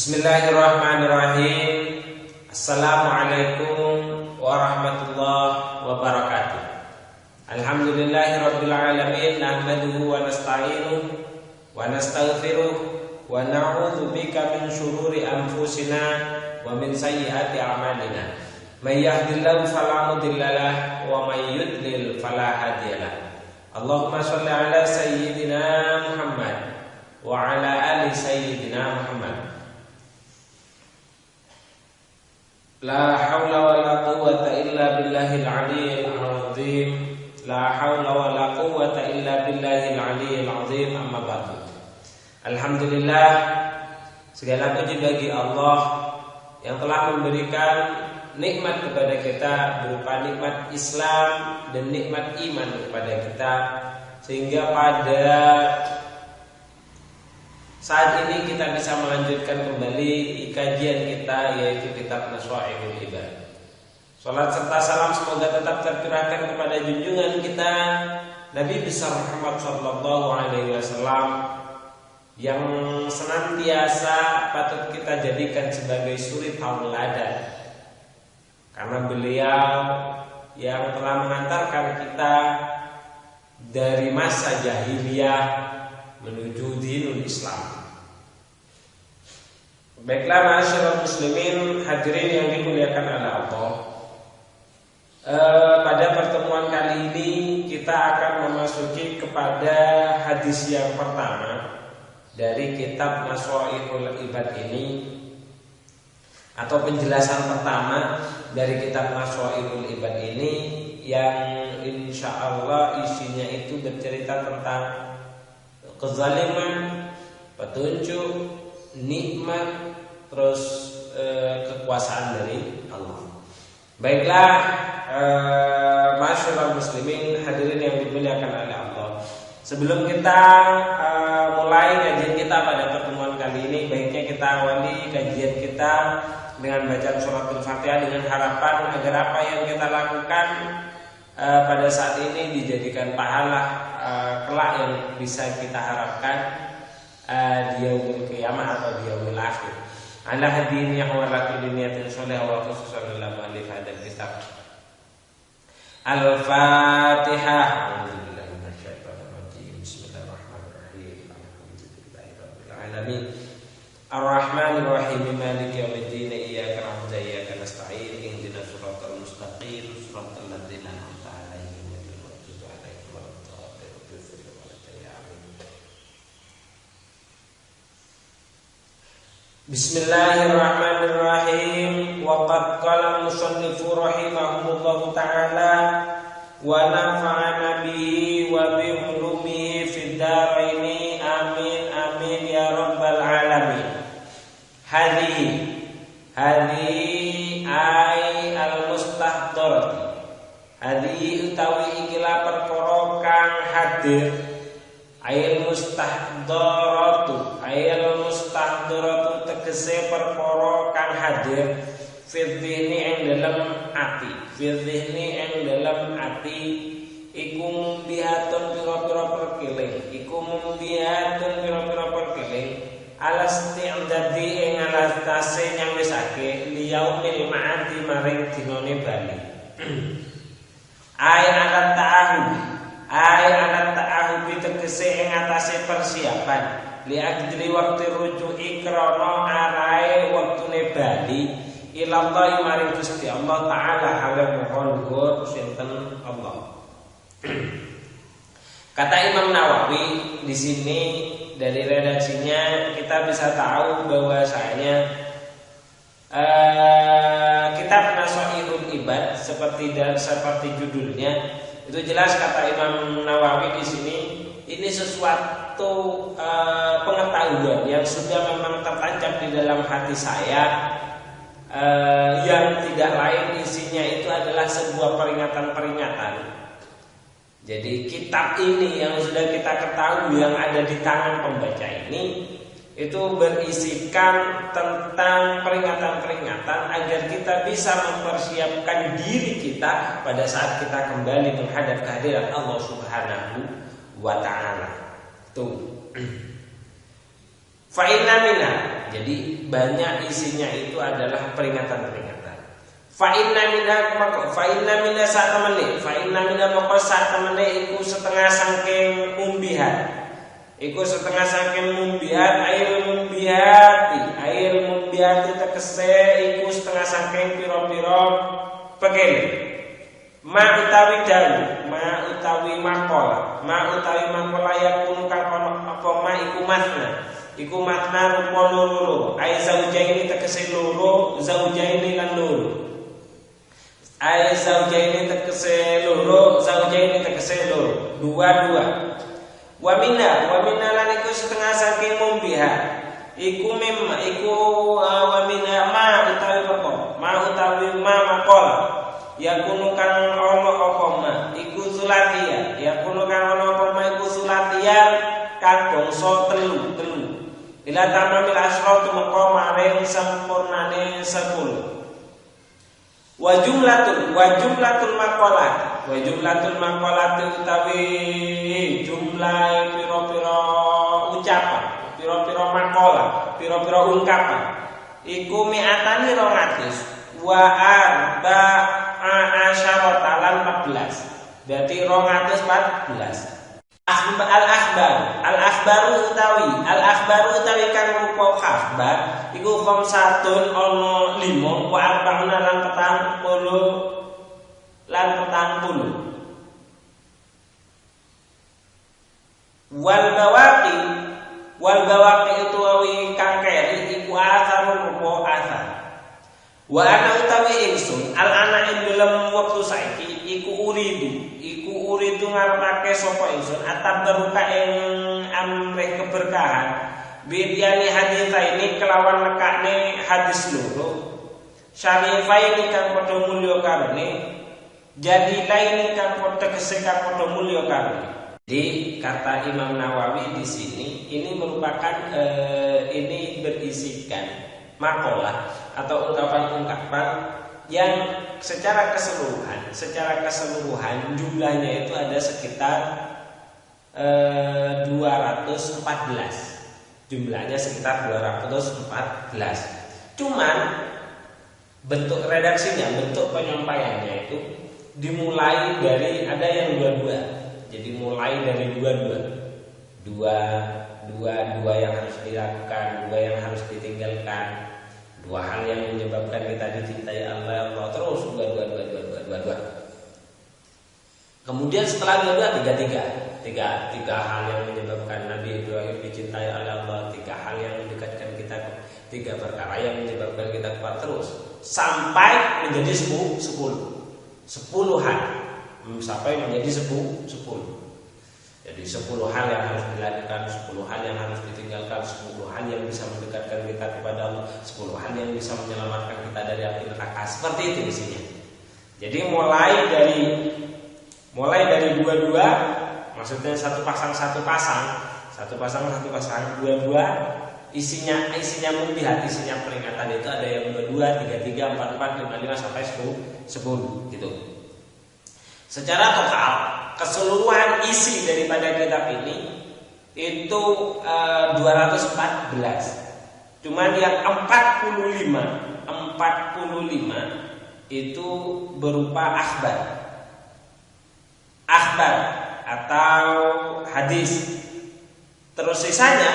Bismillahirrahmanirrahim. Assalamualaikum warahmatullahi wabarakatuh. Alhamdulillahirabbil alamin, nahmaduhu wa nasta'inuhu wa nastaghfiruh wa na'udzu bika min syururi anfusina wa min sayyiati a'malina. May yahdihillahu fala mudhillalah wa may yudlil fala hadiyalah. Allahumma shalli ala sayyidina Muhammad wa ala ali sayyidina Muhammad. La haula wa la quwwata illa billahil aliyyil azim. La haula wa la quwwata illa billahil aliyyil azim. Amma ba'du. Alhamdulillah, segala puji bagi Allah yang telah memberikan nikmat kepada kita berupa nikmat Islam dan nikmat iman kepada kita, sehingga pada saat ini kita bisa melanjutkan kembali kajian kita, yaitu kitab Nasha'ihul Ibad. Salat serta salam semoga tetap tercurahkan kepada junjungan kita Nabi besar Muhammad sallallahu alaihi wasallam, yang senantiasa patut kita jadikan sebagai suri tauladan, karena beliau yang telah mengantarkan kita dari masa jahiliyah menuju dinul Islam. Baiklah, masyarakat muslimin hadirin yang dimuliakan oleh Allah, pada pertemuan kali ini kita akan memasuki kepada hadis yang pertama dari kitab Nasha'ihul Ibad ini, atau penjelasan pertama dari kitab Nasha'ihul Ibad ini, yang insya Allah isinya itu bercerita tentang kezaliman, petunjuk, nikmat, terus kekuasaan dari Allah. Baiklah, masyarakat muslimin hadirin yang dimuliakan oleh Allah, sebelum kita mulai kajian kita pada pertemuan kali ini, baiknya kita awali kajian kita dengan bacaan suratul Fatihah, dengan harapan agar apa yang kita lakukan pada saat ini dijadikan pahala kelak yang bisa kita harapkan di yaumul qiyamah atau di yaumil akhir. Ala hadini wa laqad niyatin sholih wa khususan lil mu'allif hadzal kitab. Al-Fatihah. A'udzubillahi minasyaitonir rajim. Bismillahirrahmanirrahim. Alhamdulillahirabbil alamin. Ar-Rahmanir Rahim. Maliki yaumiddin. Iyyaka na'budu wa iyyaka nasta'in. Ihdinas siratal mustaqim. Siratal ladzina an'amta 'alaihim ghairil maghdubi 'alaihim waladdallin. Bismillahirrahmanirrahim. Wa qad qala musannifu rahimahullahu ta'ala wa nafa'ana bihi wa bi ulumihi fid dharaini amin amin ya rabbal alamin. Hadhihi ay al mustahdarati. Hadhihi utawi ikilah perkara kang hadir. Ayat mustahdaratu, ayat mustahdaratu tegese perkara kang hadir fidzihni ing dalam ati, fidzihni ing dalam ati, iku mumbihatun pira-pira perkeling, iku mumbihatun pira-pira perkeling, alasti'dadi ing alatase nyawisake liyaumil ma'adi maring dinane bali. Ai alat ta'ahubi, ai alat ta'ahubi tegese ing atase persiapan li ajli waktu rujuki krana arae waktune bali ilallahi maring Gusti Allah taala hale mohon luhur sinten Allah. Kata Imam Nawawi di sini, dari redaksinya kita bisa tahu bahwasanya kitab Nasha'ihul Ibad seperti judulnya itu jelas, kata Imam Nawawi di sini, ini sesuatu pengetahuan yang sudah memang tertancap di dalam hati saya, yang tidak lain isinya itu adalah sebuah peringatan-peringatan. Jadi kitab ini yang sudah kita ketahui yang ada di tangan pembaca ini itu berisikan tentang peringatan-peringatan agar kita bisa mempersiapkan diri kita pada saat kita kembali menghadap kehadiran Allah Subhanahu wa ta'ala. Tuh. Fa inna minna Jadi banyak isinya itu adalah peringatan-peringatan. Fa inna minna saat temene iku setengah saking mumbihat. Iku setengah saking mumbihat air mumbihati tegese iku setengah saking pira-pira pekene. Ma utawi dalu, ma utawi makola yakun kang ana apa ma iku matna. Iku makna rupa loro. Ai zaujaini tegese loro, zaujaini lan loro. Ai zaujaini tegese loro, zaujaini tegese loro. Dua-dua. Wa minna lan iku setengah saking mumbiha. Iku mimma iku wa minna ma utawi apa? Ma utawi ma makola. Yakunu kang ana apa ma iku sulatiya. Yakunu kang ana apa ma iku sulatiya kang bangsa telu. Bila tamamil asyratu mengko maring sampurnane 10. Wa jumlatul maqalat utawi jumlah pira-pira ucapan, pira-pira maqalah, pira-pira ungkapan. Iku mi'atani 200 wa arba'a asyarata lan 14. Berarti 214. Al-akhbaru utawi kang rupa khabar iku khamsatun ana 5 wa arba'una lan 40 wal bawaqi utawi kang keri iku atharun rupa athar wa ana utawi ingsun al-ana ing dalem wektu saiki iku uridu ngarepake sapa ingsun atabbaruka ing amrih keberkahan bidyani haditsaini kelawan nekane hadis loro syarifaini kang padha mulya karone jadi lain kang padha mulya karone. Jadi kata Imam Nawawi di sini ini merupakan ini berisikan makalah atau ungkapan-ungkapan yang secara keseluruhan jumlahnya itu ada sekitar 214. Jumlahnya sekitar 214. Cuman bentuk redaksinya, bentuk penyampaiannya itu dimulai dari ada yang dua-dua. Jadi mulai dari dua yang harus dilakukan, dua yang harus ditinggalkan. Dua hal yang menyebabkan kita dicintai Allah terus dua. Kemudian setelah dua tiga hal yang menyebabkan Nabi Ibrahim dicintai oleh Allah, tiga hal yang mendekatkan kita, tiga perkara yang menyebabkan kita kuat terus sampai menjadi 10 hal sampai menjadi 10. Jadi 10 hal yang harus dilakukan, 10 hal yang harus ditinggalkan, 10 hal yang bisa mendekatkan kita kepada Allah, 10 hal yang bisa menyelamatkan kita dari api neraka. Seperti itu isinya. Jadi mulai dari dua, maksudnya satu pasang, dua, isinya mumbihat, isinya peringatan itu ada yang 22, 33, 44, 55 sampai 10 gitu. Secara total keseluruhan isi daripada kitab ini itu 214. Cuman yang 45 itu berupa akhbar atau hadis. Terus sisanya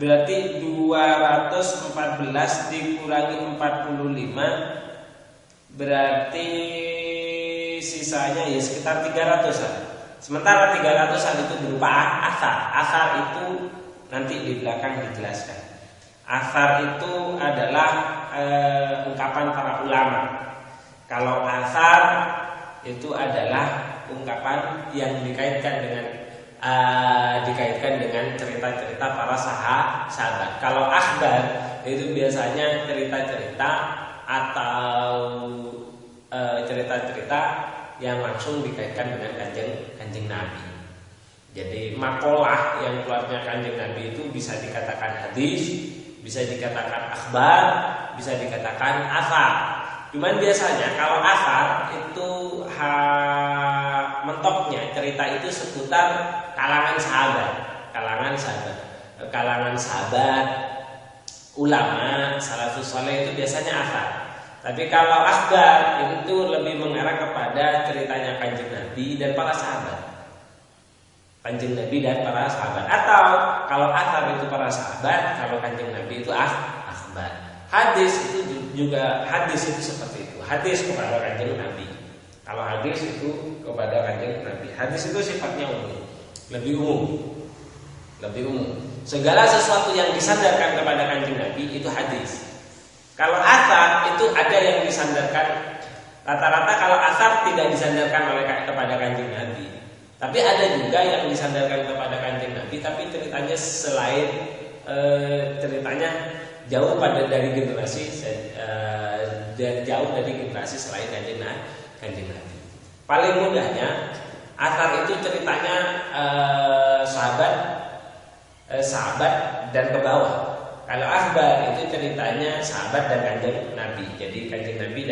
berarti 214 dikurangi 45 berarti sisanya ya sekitar 300-an. Sementara 300-an itu berupa athar. Athar itu nanti di belakang dijelaskan. Athar itu adalah ungkapan para ulama. Kalau athar itu adalah ungkapan yang dikaitkan dengan cerita-cerita para sahabat. Kalau akhbar itu biasanya cerita-cerita atau cerita-cerita yang langsung dikaitkan dengan kanjeng Nabi. Jadi makalah yang keluarnya kanjeng Nabi itu bisa dikatakan hadis, bisa dikatakan akhbar, bisa dikatakan athar. Cuman biasanya kalau athar itu mentoknya cerita itu seputar kalangan sahabat, ulama salafus saleh itu biasanya athar. Tapi kalau akhbar itu lebih mengarah kepada ceritanya Kanjeng Nabi dan para sahabat. Kanjeng Nabi dan para sahabat. Atau kalau athar itu para sahabat, kalau Kanjeng Nabi itu akhbar. Hadis itu juga hadis itu seperti itu. Hadis kepada Kanjeng Nabi. Kalau hadis itu kepada Kanjeng Nabi. Hadis itu sifatnya umum, lebih umum. Lebih umum. Segala sesuatu yang disandarkan kepada Kanjeng Nabi itu hadis. Kalau athar itu ada yang disandarkan. Rata-rata kalau athar tidak disandarkan kepada Kanjeng Nabi. Tapi ada juga yang disandarkan kepada Kanjeng Nabi, tapi ceritanya selain ceritanya jauh dari generasi jauh dari generasi selain Kanjeng Nabi. Paling mudahnya athar itu ceritanya sahabat dan ke bawah. Kalau akhbar itu ceritanya sahabat dan Kanjeng Nabi. Jadi Kanjeng Nabi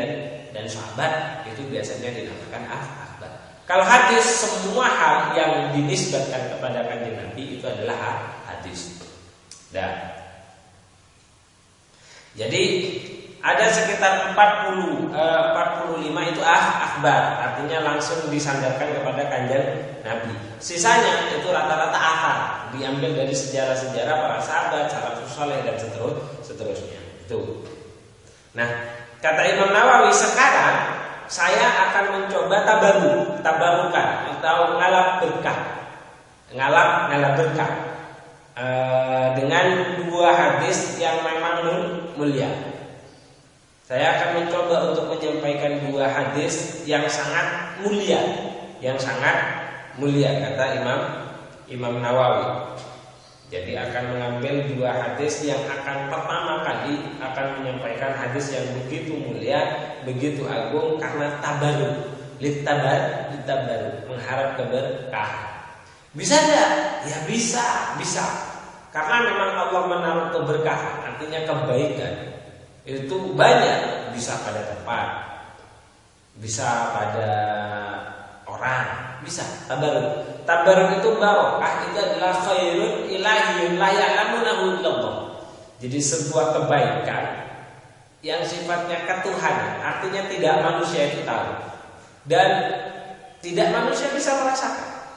dan sahabat itu biasanya dinamakan akhbar. Kalau hadis, semua hal yang dinisbatkan kepada Kanjeng Nabi itu adalah hadis. Jadi ada sekitar 45 itu akhbar, artinya langsung disandarkan kepada Kanjeng Nabi. Sisanya itu rata-rata athar, diambil dari sejarah-sejarah para sahabat, salafus saleh dan seterusnya. Itu. Nah, kata Imam Nawawi, sekarang saya akan mencoba tabarukan atau ngalap berkah dengan dua hadis yang memang mulia. Saya akan mencoba untuk menyampaikan dua hadis yang sangat mulia, kata Imam Nawawi. Jadi akan mengambil dua hadis yang akan pertama kali akan menyampaikan hadis yang begitu mulia, begitu agung karena tabaruk, mengharap keberkahan. Bisa enggak? Ya bisa. Karena memang Allah menaruh keberkahan, artinya kebaikan. Itu banyak, bisa pada tempat, bisa pada orang, bisa tabaruk itu barokah, itu adalah khairun ilahiyyun la ya'lamunahu illallah. Jadi sebuah kebaikan yang sifatnya ketuhanan, artinya tidak manusia itu tahu dan tidak manusia bisa merasakan.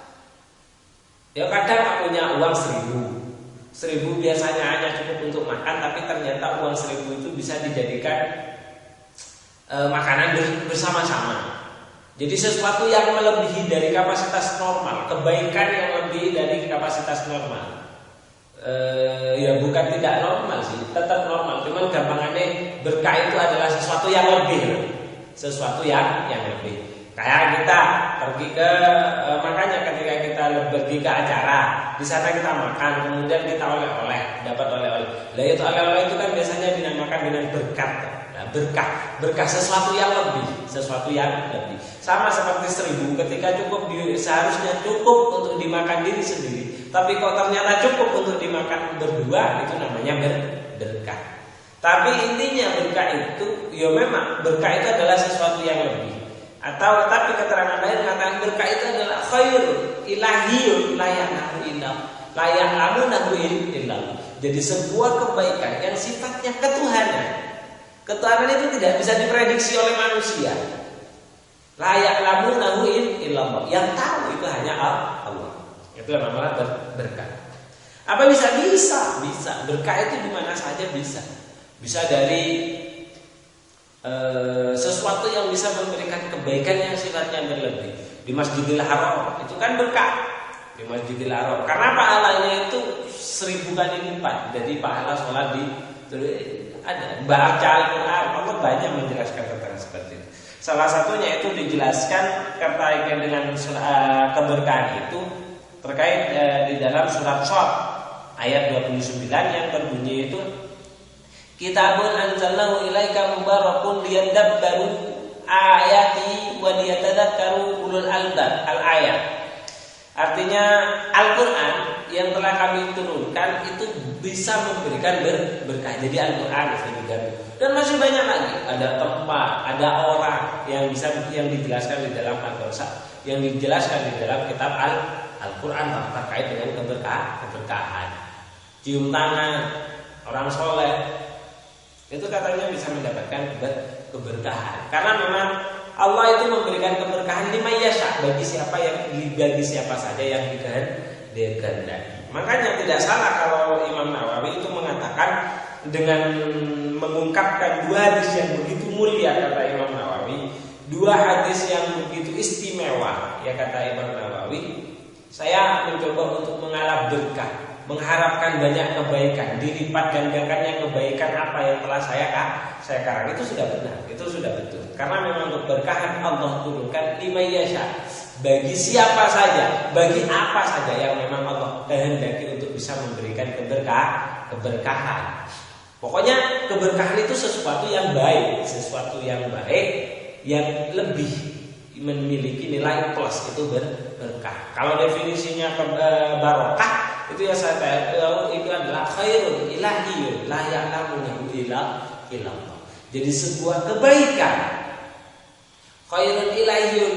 Ya kadang punya uang 1.000 biasanya hanya cukup untuk makan, tapi ternyata uang 1.000 itu bisa dijadikan makanan bersama-sama. Jadi sesuatu yang melebihi dari kapasitas normal, kebaikan yang lebih dari kapasitas normal. Ya bukan tidak normal sih, tetap normal. Cuman gampangannya berkah itu adalah sesuatu yang lebih, Kayak kita pergi ke makanya ketika kita pergi ke acara, di sana kita makan, kemudian kita dapat oleh-oleh. Lah itu oleh-oleh itu kan biasanya dinamakan dengan berkat. Nah, berkah sesuatu yang lebih. Sama seperti 1.000 ketika seharusnya cukup untuk dimakan diri sendiri, tapi kok ternyata cukup untuk dimakan berdua, itu namanya berkah. Tapi intinya berkah itu, ya memang berkah itu adalah sesuatu yang lebih. Tapi keterangan lain mengatakan berkah itu adalah khairun ilahiyyun la ya'lamunahu illallah. Jadi sebuah kebaikan yang sifatnya ketuhanan. Ketuhanan itu tidak bisa diprediksi oleh manusia. La ya'lamunahu illallah. Yang tahu itu hanya Allah. Itu yang namanya berkah. Apa bisa? Berkah itu di mana saja bisa. Bisa dari sesuatu yang bisa memberikan kebaikan yang sifatnya berlebih. Di Masjidil Haram itu kan berkah. Di Masjidil Haram karena pahalanya itu 1.000 kali lipat. Jadi pahala sholat ada baca Al-Quran. Allah banyak menjelaskan tentang seperti itu. Salah satunya itu dijelaskan terkait dengan keberkahan itu terkait di dalam surat Shad ayat 29 yang berbunyi itu Kitabun anzalnahu ilaika mubarakun liyadabbaru ayati wa liyatadakkaru ulul albab al-ayat. Artinya Al-Quran yang telah kami turunkan itu bisa memberikan berkah. Jadi Al-Quran dan masih banyak lagi. Ada tempat, ada orang yang dijelaskan di dalam Al-Quran, yang dijelaskan di dalam kitab Al-Quran terkait dengan keberkahan. Cium tangan orang soleh, itu katanya bisa mendapatkan keberkahan. Karena memang Allah itu memberikan keberkahan liman yasha, bagi siapa saja yang dikehendaki. Makanya tidak salah kalau Imam Nawawi itu mengatakan dengan mengungkapkan dua hadis yang begitu mulia, kata Imam Nawawi, dua hadis yang begitu istimewa, ya kata Imam Nawawi, saya mencoba untuk mengalap berkah, mengharapkan banyak kebaikan, dilipat gandakannya kebaikan apa yang telah saya karang. Itu sudah benar, itu sudah betul. Karena memang keberkahan Allah turunkan liman yasha, bagi siapa saja, bagi apa saja yang memang Allah kehendaki untuk bisa memberikan keberkahan. Pokoknya keberkahan itu sesuatu yang baik, yang lebih memiliki nilai plus, itu berkah. Kalau definisinya barokah itu ya saya tahu itu adalah khairun ilahiyyun la ya'lamuhu illa Allah. Jadi sebuah kebaikan, khairun ilahiyyun.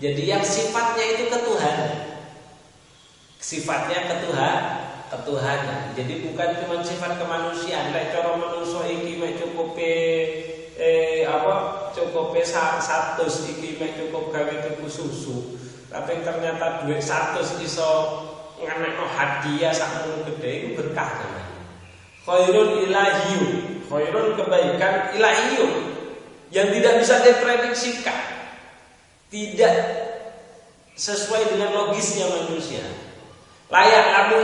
Jadi yang sifatnya itu ketuhanan. Jadi bukan cuma sifat kemanusiaan. Lek cara manusa iki mek cukupe 100 iki mek cukup gawe tuku susu. Tapi ternyata duit 100 iso nganekno hadiah sakmono gede, itu berkah namanya. Khairun ilahiyyun, khairun kebaikan ilahiyyun yang tidak bisa diprediksikan, tidak sesuai dengan logisnya manusia. Layak lamu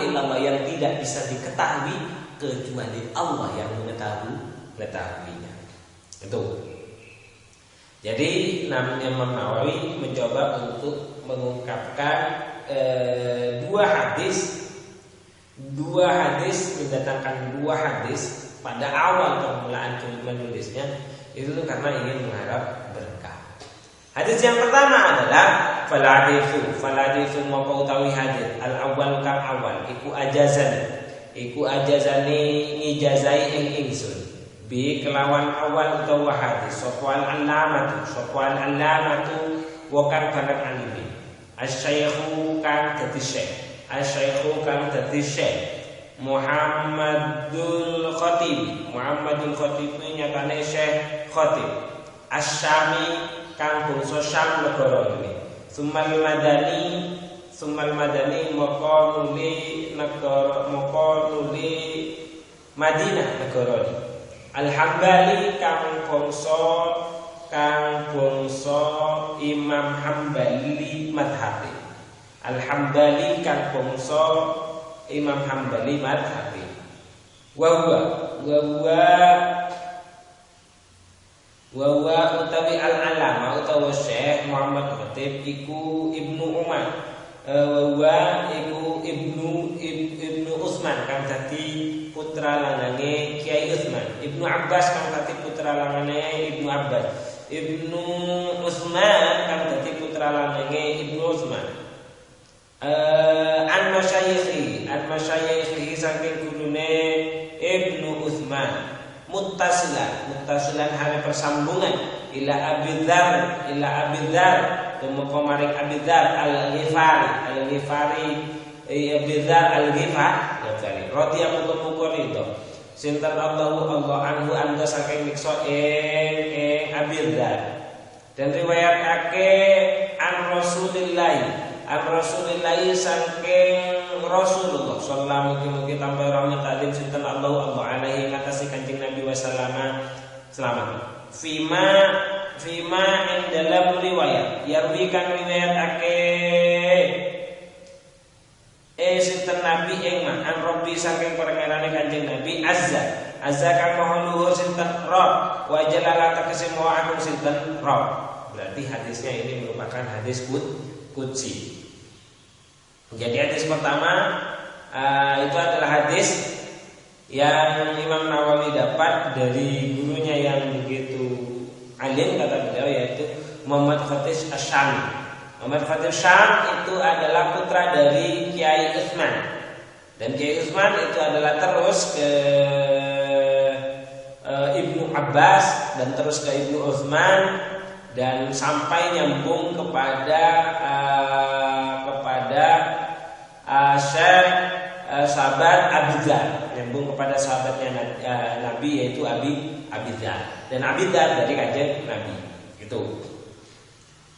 illallah, yang tidak bisa diketahui kecuali Allah yang mengetahuinya. Itu. Jadi namanya Imam Nawawi mencoba untuk mengungkapkan dua hadis mendatangkan dua hadis pada awal permulaan menulisnya itu karena ingin mengharap berkah. Hadis yang pertama adalah faladithu moko utawi hadis al-awwal kang awal iku ajazani ngijazai ing ingsun bi kelawan awal utawa hadis sopwan alamatu wa kang barang alimi asy-syaikhu kang dadi syekh Muhammadul Khatib nyatane Syekh Khatib Asy-Syami kang bangsa Syam negara ini. Summal madani moko nuli Madinah negara ini. Al-Hambali kang bangsa Imam Hambali madhabi. Al-Hambali kang bangsa Imam Hambali madhabi. Wa utawi al-alama utawa Syekh Muhammad Khatib iku Ibnu Umar. Iku Ibnu Utsman kang dadi putra lanange Kiai Utsman. Ibnu Abbas kang dadi putra lanange Ibnu Abbas. Ibnu Utsman kang dadi putra lanange Ibnu Utsman. An masyayikhi saking gurune Ibnu Utsman. Muttasilan hari persambungan ila Abi Dzar tumeka maring Abi Dzar al-Ghifari radhiyallahu anhu sinten Allah anhu anda saking miksa ing Abi Dzar. Dan riwayatake an Rasulillah saking Rasulullah sallallahu alaihi tambah rahmat talim sinten Allah alaihi ngatasi Kanjeng Nabi wasallam selamat. Fima ing dalam riwayat yarwi kan riwayatake sinten Nabi ing an Rabbi saking pangerane Kanjeng Nabi azza kang maha luhur sinten Rabb wa jalala tegese maha agung sinten Rabb. Berarti hadisnya ini merupakan hadis qudsi. Jadi hadis pertama itu adalah hadis yang Imam Nawawi dapat dari gurunya yang begitu alim kata beliau, yaitu Muhammad Khatib Asy-Syami. Muhammad Khatib Syam itu adalah putra dari Kiai Utsman. Dan Kiai Utsman itu adalah terus ke Ibnu Abbas dan terus ke Ibnu Utsman dan sampai nyambung kepada Syekh sahabat Abi Dzar, nyambung kepada sahabatnya Nabi yaitu Abi Dzar. Dan Abi Dzar dari kanjeng Nabi. Itu.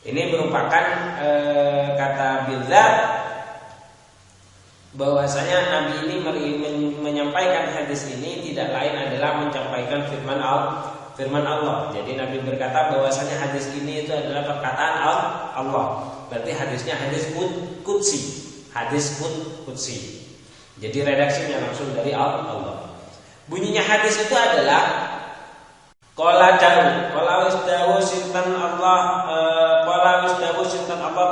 Ini merupakan kata Abi Dzar bahwasanya Nabi ini menyampaikan hadis ini tidak lain adalah menyampaikan firman Allah. Jadi Nabi berkata bahwasanya hadis ini itu adalah perkataan Allah. Berarti hadisnya hadis qudsi. Hadis qudsi. Jadi redaksinya langsung dari Allah. Bunyinya hadis itu adalah qala wisdawu sintan Allah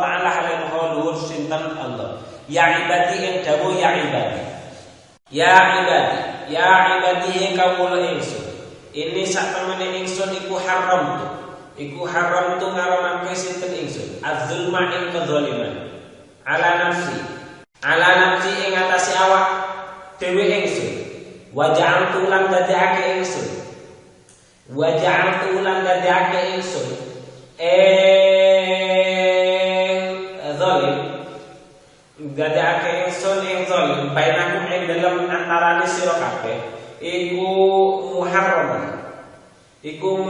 taala halal qaulur sintan Allah. Ya ibadi yang dawu ya ibadi. Ya ibadi kawula ingsun. Ini sak temene ingsun iku haram tu ngaramake sinten ingsun. Az-zulma ing kedzaliman. Ala nafsi ing atase awak dhewe ingsun. Wa ja'altu lan dadekake ingsun. Zalim. Dadekake ingsun ing zalim bainakum ing dalem antarane sira kabeh iku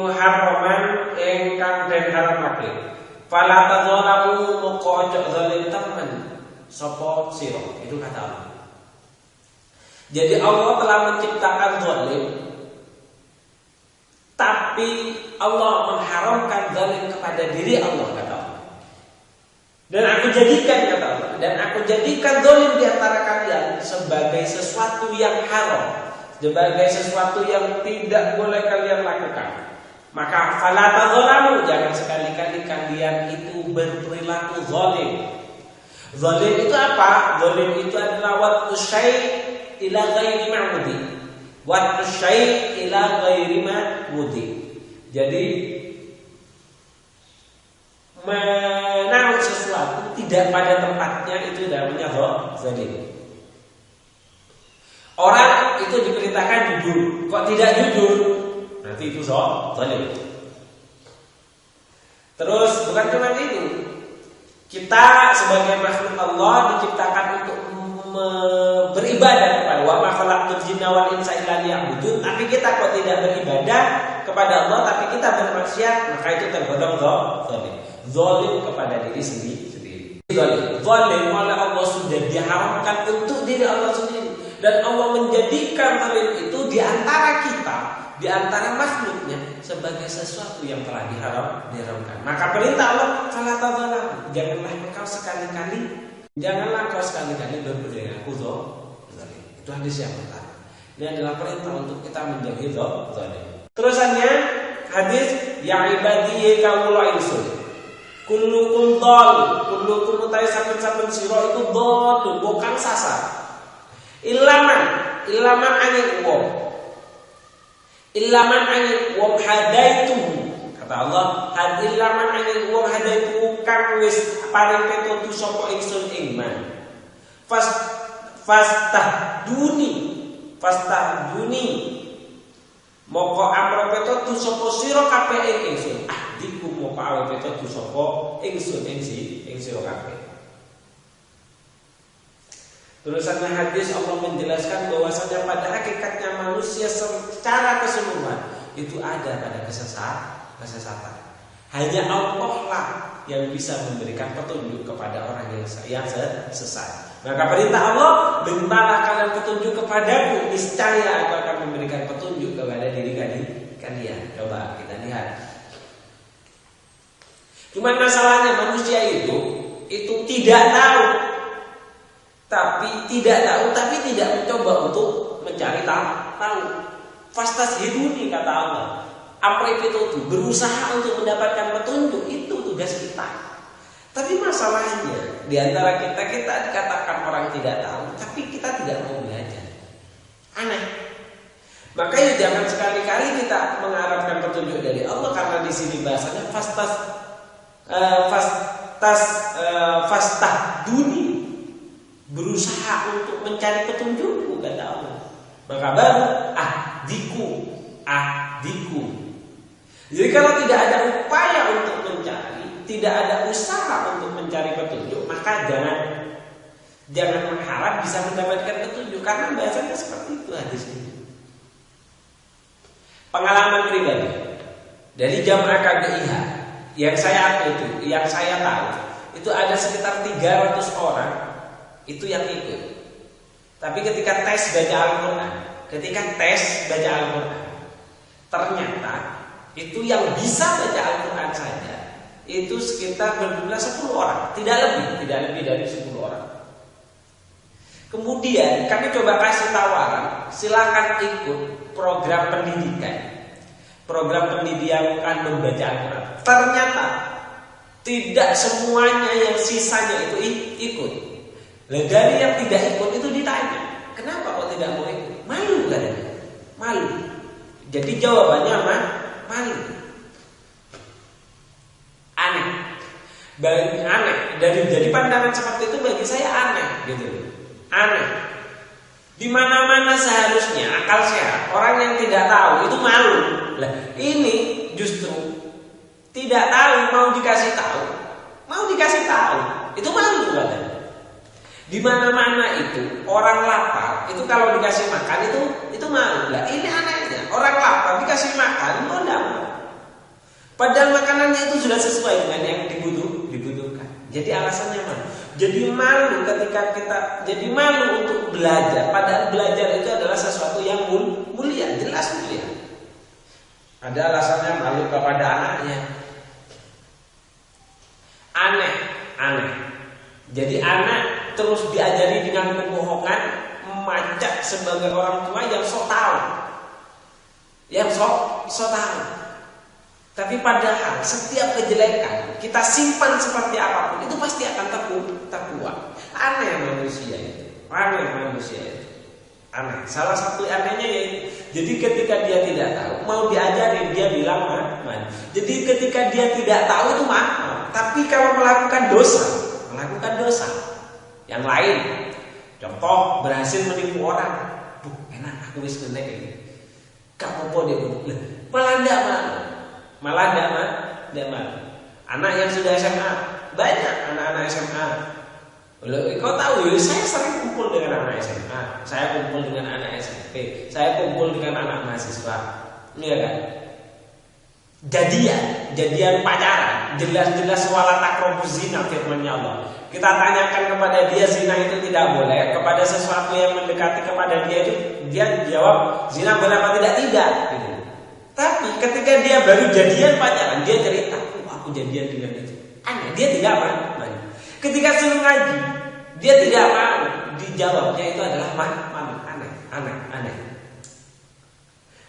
muharraman ingkang den haramake. Fala tadzalamu moko ojo zalim temen sapa sira. Itu kata Allah. Jadi Allah telah menciptakan zalim, tapi Allah mengharamkan zalim kepada diri Allah, kata Allah. Dan aku jadikan zalim di antara kalian sebagai sesuatu yang haram, sebagai sesuatu yang tidak boleh kalian lakukan. Maka fala tadzalamu, jangan sekali-kali kalian itu berperilaku zalim. Zalim itu apa? Zalim itu adalah wat'u syai' ila ghairi ma'budi. Wat'u syai' ila ghairi ma'budi. Jadi menaruh sesuatu tidak pada tempatnya itu namanya zalim. Orang itu diperintahkan jujur, kok tidak jujur, nanti itu zalim. Terus bukan cuma itu, kita sebagai makhluk Allah diciptakan untuk beribadah kepada wa ma khalaqtul jinna wal insa illa liya'budun. Tapi kita kok tidak beribadah kepada Allah, tapi kita bermaksiat, maka itu tergolong zalim. Zalim kepada diri sendiri. Zalim oleh Allah sudah diharamkan untuk diri Allah sendiri. Dan Allah menjadikan zalim itu di antara kita, di antara makhluknya sebagai sesuatu yang telah diharamkan. Maka perintah Allah, fala tadzalamu, janganlah engkau sekali-kali berperilaku zalim. Itu hadis yang pertama. Ini adalah perintah untuk kita menjauhi zalim. Terusannya hadis ya ibadi kawula ingsun. Kullukum dhal, kullukum utai saben-saben sira iku dhal, bukan sasar. Ilaman angin wong hadaituhu, kata Allah, ilaman angin wong hadaituhu kang wis paring pitutur sapa ingsun ing man. Fastahduni moko amro pitutur sapa sira kabeh ing ingsun. Ahdiku moko awe pitutur sapa ingsun ing sira kabeh. Tulisannya hadis Allah menjelaskan bahwasanya pada hakikatnya manusia secara keseluruhan itu ada pada kesesatan. Hanya Allah lah yang bisa memberikan petunjuk kepada orang yang sesat. Maka perintah Allah, mintalah kalian petunjuk kepadaku, niscaya aku akan memberikan petunjuk kepada diri kalian. Coba kita lihat. Cuman masalahnya manusia itu tidak tahu. Tapi tidak mencoba untuk mencari tahu. Fastashiduni, kata Allah. Amri itu berusaha untuk mendapatkan petunjuk, itu tugas kita. Tapi masalahnya di antara kita dikatakan orang tidak tahu, tapi kita tidak mau belajar. Aneh. Makanya jangan sekali-kali kita mengharapkan petunjuk dari Allah, karena di sini bahasanya fastahduni, berusaha untuk mencari petunjukku, kata Allah. Maka baru ahdiku. Jadi kalau tidak ada upaya untuk mencari, tidak ada usaha untuk mencari petunjuk, maka Jangan mengharap bisa mendapatkan petunjuk, karena bahasanya seperti itu hadis ini. Pengalaman pribadi dari jamaah KBIH yang saya tahu itu ada sekitar 300 orang itu yang ikut. Tapi ketika tes baca Al-Quran, ternyata itu yang bisa baca Al-Quran saja itu sekitar berjumlah 10 orang, tidak lebih dari 10 orang. Kemudian kami coba kasih tawaran, silakan ikut program pendidikan membaca Al-Quran. Ternyata tidak semuanya yang sisanya itu ikut. Dari yang tidak ikut itu ditanya, kenapa kok tidak mau ikut? Malu katanya, malu. Jadi jawabannya malu. Aneh. Dari pandangan seperti itu bagi saya aneh gitu. Aneh. Di mana-mana seharusnya akal sehat orang yang tidak tahu itu malu. Lah, ini justru tidak tahu mau dikasih tahu. Itu malu katanya. Di mana-mana itu orang lapar itu kalau dikasih makan itu malu. Lah, ini anehnya. Orang lapar dikasih makan itu enggak mau. Padahal makanannya itu sudah sesuai dengan yang dibutuhkan. Jadi alasannya malu. Jadi malu jadi malu untuk belajar. Padahal belajar itu adalah sesuatu yang mulia, jelas mulia. Ada alasannya malu kepada anaknya. Aneh. Jadi anak terus diajari dengan kebohongan, memajak sebagai orang tua yang sok tahu. Tapi padahal setiap kejelekan kita simpan seperti apapun itu pasti akan terkuak. Aneh manusia itu. Aneh. Salah satu anehnya yaitu, jadi ketika dia tidak tahu mau diajarin dia bilang man. Jadi ketika dia tidak tahu itu mah. Tapi kalau melakukan dosa yang lain, contoh berhasil menipu orang, enak aku wis kena ini. Kamu apa dia malah tidak malu. Anak yang sudah SMA, banyak anak-anak SMA. Kau tahu ya, saya sering kumpul dengan anak SMA, saya kumpul dengan anak SMP, saya kumpul dengan anak mahasiswa, iya kan? Jadian pacaran, jelas-jelas wala taqrabuz zina firman-Nya Allah. Kita tanyakan kepada dia zina itu tidak boleh, kepada sesuatu yang mendekati kepada dia itu dia jawab zina boleh apa tidak gitu. Tapi ketika dia baru jadian pacaran, dia cerita, aku jadian dengan itu. Aneh, dia tidak mau. Ketika suruh ngaji, dia tidak mau. Dijawabnya itu adalah malu. Aneh.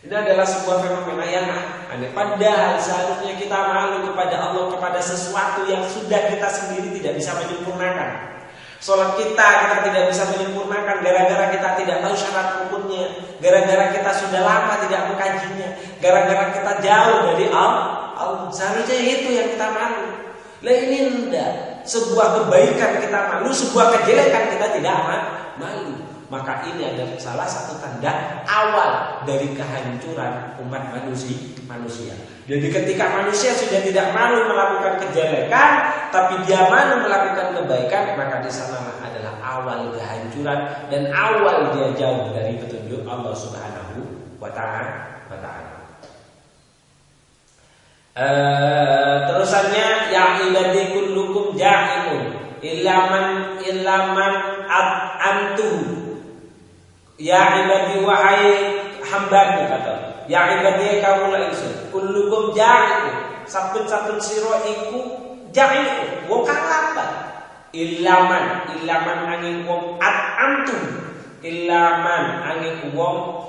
Ini adalah sebuah fenomena yang aneh. Padahal seharusnya kita malu kepada Allah, kepada sesuatu yang sudah kita sendiri tidak bisa menyempurnakan. Sholat kita tidak bisa menyempurnakan gara-gara kita tidak tahu syarat rukunnya, gara-gara kita sudah lama tidak mengkajinya, gara-gara kita jauh dari Allah. Seharusnya itu yang kita malu. Lah ini enggak. Sebuah kebaikan kita malu, sebuah kejelekan kita tidak malu. Maka ini adalah salah satu tanda awal dari kehancuran umat manusia. Jadi ketika manusia sudah tidak malu melakukan kejelekan, tapi dia malu melakukan kebaikan, maka di sana adalah awal kehancuran dan awal dia jauh dari petunjuk Allah Subhanahu wa Ta'ala. Terusannya ya ibadi kullukum ja'iun ilaman antum. Ya ibadi wahai hambaku kata. Ya ibadi kaulah ingsun kullukum ja'iun. Saben-saben sira iku ja'iun wong kang lambat. Ilaman angin wong antum. Ilaman angin wong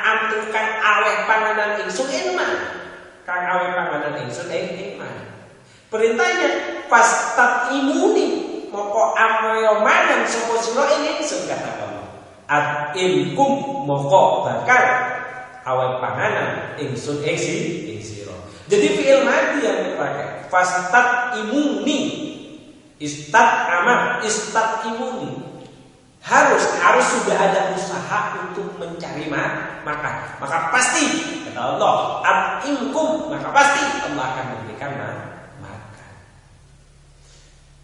antum kang aweh panganan ingsun eman. Kang aweh panganan ingsun eman. Perintahnya fastat imuni moko amoyo mangan sapa sira ingsun kata Allah. At-imkum moko bakal awet panganan ingsun sira. Jadi fi'il madhi yang dipakai. Fastat imuni. Istat imuni. Harus sudah ada usaha untuk mencari makan. Maka pasti kata Allah, at-imkum, maka pasti Allah akan memberikan makan.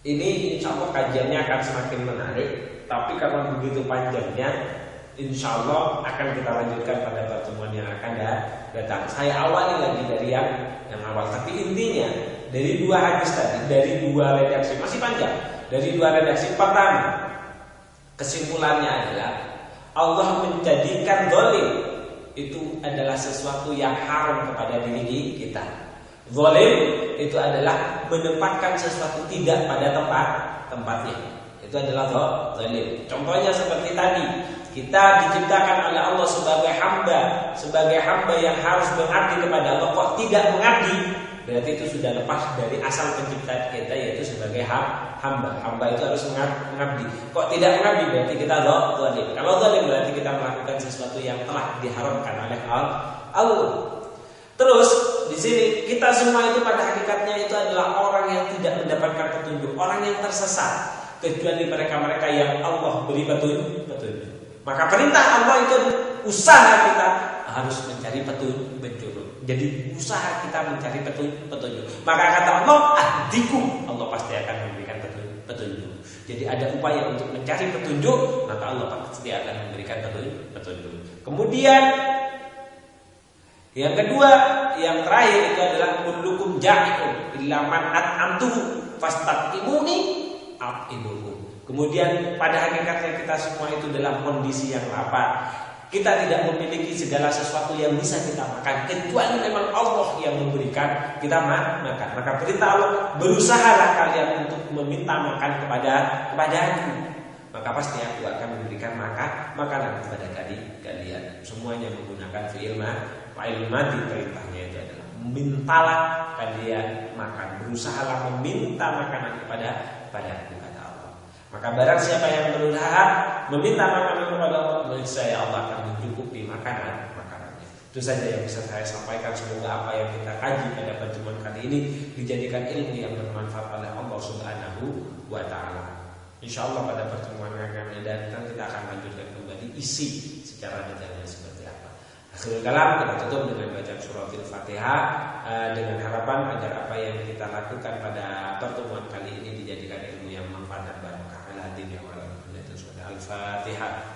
Ini insya Allah kajiannya akan semakin menarik. Tapi karena begitu panjangnya, insya Allah akan kita lanjutkan pada pertemuan yang akan datang. Saya awali lagi dari yang awal. Tapi intinya dari dua hadis tadi, dari dua redaksi, masih panjang. Dari dua redaksi pertama, kesimpulannya adalah Allah menjadikan zalim itu adalah sesuatu yang haram kepada diri kita. Zalim itu adalah menempatkan sesuatu tidak pada tempatnya. Itu adalah zalim. Contohnya seperti tadi, kita diciptakan oleh Allah sebagai hamba yang harus mengabdi kepada Allah. Kok tidak mengabdi? Berarti itu sudah lepas dari asal penciptaan kita, yaitu sebagai hamba. Hamba itu harus mengabdi. Kok tidak mengabdi? Berarti kita zalim. Kalau zalim berarti kita melakukan sesuatu yang telah diharamkan oleh Allah. Terus di sini kita semua itu pada hakikatnya itu adalah orang yang tidak mendapatkan petunjuk, orang yang tersesat, kecuali mereka-mereka yang Allah beri petunjuk. Maka perintah Allah itu usaha kita harus mencari petunjuk. Jadi usaha kita mencari petunjuk. Maka kata Allah, ahdikum, Allah pasti akan memberikan petunjuk. Jadi ada upaya untuk mencari petunjuk, maka Allah pasti akan memberikan petunjuk. Kemudian yang kedua, yang terakhir itu adalah kullukum ja'iun illa man at'amtuhu fastaqimuni a'timuhu. Kemudian pada hakikatnya kita semua itu dalam kondisi yang lapar. Kita tidak memiliki segala sesuatu yang bisa kita makan kecuali memang Allah yang memberikan kita makan. Maka perintah Allah, berusahalah kalian untuk meminta makan kepada aku. Maka pasti aku akan memberikan makanan kepada kalian. Semuanya menggunakan fi'il madi. Perintahnya itu adalah mintalah kalian makan, berusahalah meminta makanan kepada aku, kata Allah. Maka barang siapa yang berusaha meminta makanan kepada Allah, niscaya Allah akan mencukupi makanannya. Itu saja yang bisa saya sampaikan. Semoga apa yang kita kaji pada pertemuan kali ini dijadikan ilmu yang bermanfaat oleh Allah Subhanahu wa Ta'ala. Insyaallah pada pertemuan yang akan datang kita akan lanjutkan kembali isi secara detailnya seperti apa. Akhirul kalam kita tutup dengan baca surah Al-Fatihah dengan harapan agar apa yang kita lakukan pada pertemuan kali ini dijadikan ilmu yang manfaat dan barokah. Al-Fatihah.